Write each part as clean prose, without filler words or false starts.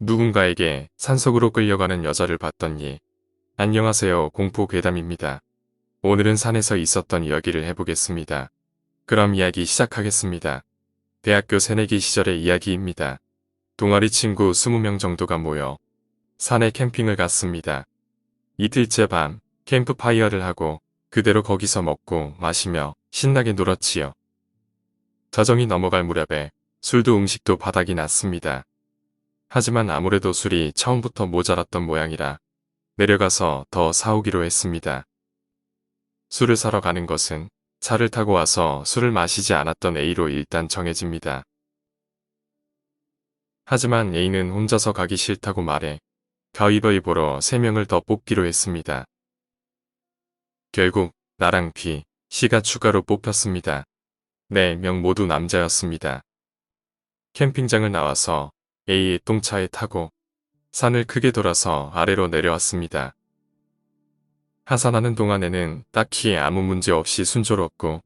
누군가에게 산속으로 끌려가는 여자를 봤더니 안녕하세요, 공포괴담입니다. 오늘은 산에서 있었던 이야기를 해보겠습니다. 그럼 이야기 시작하겠습니다. 대학교 새내기 시절의 이야기입니다. 동아리 친구 20명 정도가 모여 산에 캠핑을 갔습니다. 이틀째 밤 캠프파이어를 하고 그대로 거기서 먹고 마시며 신나게 놀았지요. 자정이 넘어갈 무렵에 술도 음식도 바닥이 났습니다. 하지만 아무래도 술이 처음부터 모자랐던 모양이라 내려가서 더 사오기로 했습니다. 술을 사러 가는 것은 차를 타고 와서 술을 마시지 않았던 A로 일단 정해집니다. 하지만 A는 혼자서 가기 싫다고 말해 가위바위보로 3명을 더 뽑기로 했습니다. 결국 나랑 B, C가 추가로 뽑혔습니다. 4명 모두 남자였습니다. 캠핑장을 나와서 A의 똥차에 타고 산을 크게 돌아서 아래로 내려왔습니다. 하산하는 동안에는 딱히 아무 문제 없이 순조롭고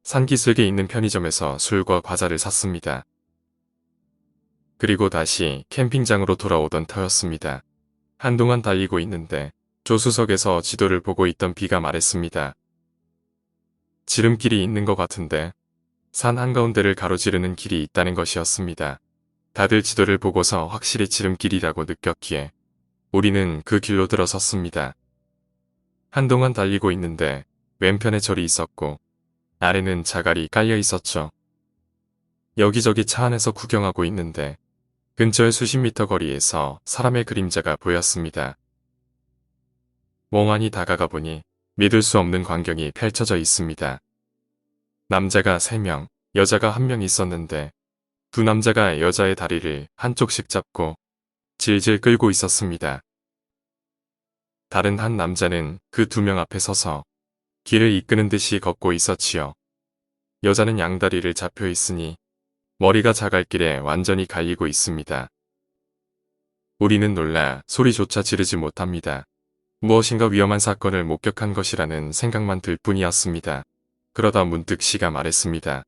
산기슭에 있는 편의점에서 술과 과자를 샀습니다. 그리고 다시 캠핑장으로 돌아오던 터였습니다. 한동안 달리고 있는데 조수석에서 지도를 보고 있던 B가 말했습니다. 지름길이 있는 것 같은데 산 한가운데를 가로지르는 길이 있다는 것이었습니다. 다들 지도를 보고서 확실히 지름길이라고 느꼈기에 우리는 그 길로 들어섰습니다. 한동안 달리고 있는데 왼편에 절이 있었고 아래는 자갈이 깔려 있었죠. 여기저기 차 안에서 구경하고 있는데 근처의 수십 미터 거리에서 사람의 그림자가 보였습니다. 멍하니 다가가 보니 믿을 수 없는 광경이 펼쳐져 있습니다. 남자가 3명, 여자가 1명 있었는데 두 남자가 여자의 다리를 한쪽씩 잡고 질질 끌고 있었습니다. 다른 한 남자는 그 2명 앞에 서서 길을 이끄는 듯이 걷고 있었지요. 여자는 양다리를 잡혀 있으니 머리가 자갈길에 완전히 갈리고 있습니다. 우리는 놀라 소리조차 지르지 못합니다. 무엇인가 위험한 사건을 목격한 것이라는 생각만 들 뿐이었습니다. 그러다 문득 C가 말했습니다.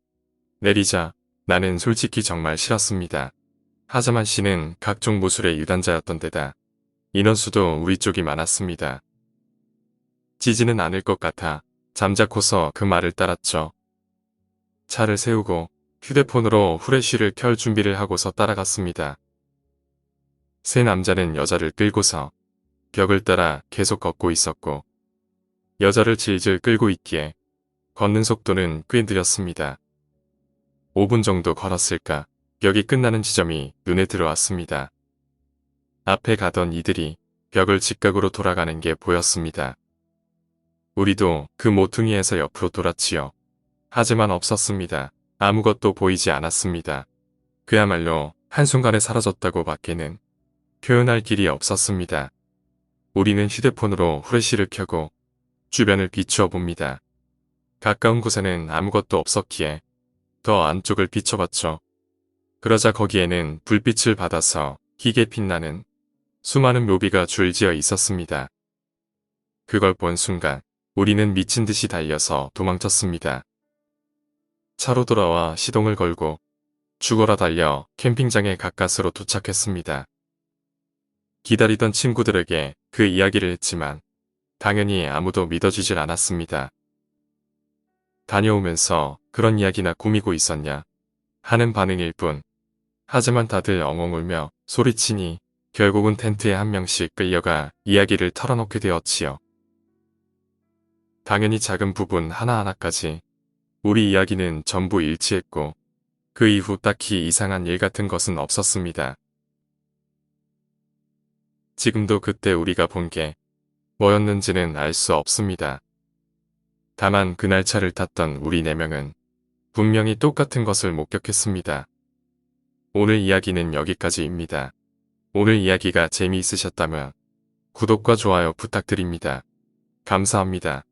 내리자. 나는 솔직히 정말 싫었습니다. 하지만 C는 각종 무술의 유단자였던 데다 인원수도 우리 쪽이 많았습니다. 지지는 않을 것 같아 잠자코서 그 말을 따랐죠. 차를 세우고 휴대폰으로 후레쉬를 켤 준비를 하고서 따라갔습니다. 세 남자는 여자를 끌고서 벽을 따라 계속 걷고 있었고 여자를 질질 끌고 있기에 걷는 속도는 꽤 느렸습니다. 5분 정도 걸었을까 벽이 끝나는 지점이 눈에 들어왔습니다. 앞에 가던 이들이 벽을 직각으로 돌아가는 게 보였습니다. 우리도 그 모퉁이에서 옆으로 돌았지요. 하지만 없었습니다. 아무것도 보이지 않았습니다. 그야말로 한순간에 사라졌다고 밖에는 표현할 길이 없었습니다. 우리는 휴대폰으로 후레쉬를 켜고 주변을 비추어 봅니다. 가까운 곳에는 아무것도 없었기에 더 안쪽을 비춰봤죠. 그러자 거기에는 불빛을 받아서 희게 빛나는 수많은 묘비가 줄지어 있었습니다. 그걸 본 순간 우리는 미친 듯이 달려서 도망쳤습니다. 차로 돌아와 시동을 걸고 죽어라 달려 캠핑장에 가까스로 도착했습니다. 기다리던 친구들에게 그 이야기를 했지만 당연히 아무도 믿어주질 않았습니다. 다녀오면서 그런 이야기나 꾸미고 있었냐 하는 반응일 뿐. 하지만 다들 엉엉 울며 소리치니 결국은 텐트에 1명씩 끌려가 이야기를 털어놓게 되었지요. 당연히 작은 부분 하나하나까지 우리 이야기는 전부 일치했고 그 이후 딱히 이상한 일 같은 것은 없었습니다. 지금도 그때 우리가 본 게 뭐였는지는 알 수 없습니다. 다만 그날 차를 탔던 우리 4명은 분명히 똑같은 것을 목격했습니다. 오늘 이야기는 여기까지입니다. 오늘 이야기가 재미있으셨다면 구독과 좋아요 부탁드립니다. 감사합니다.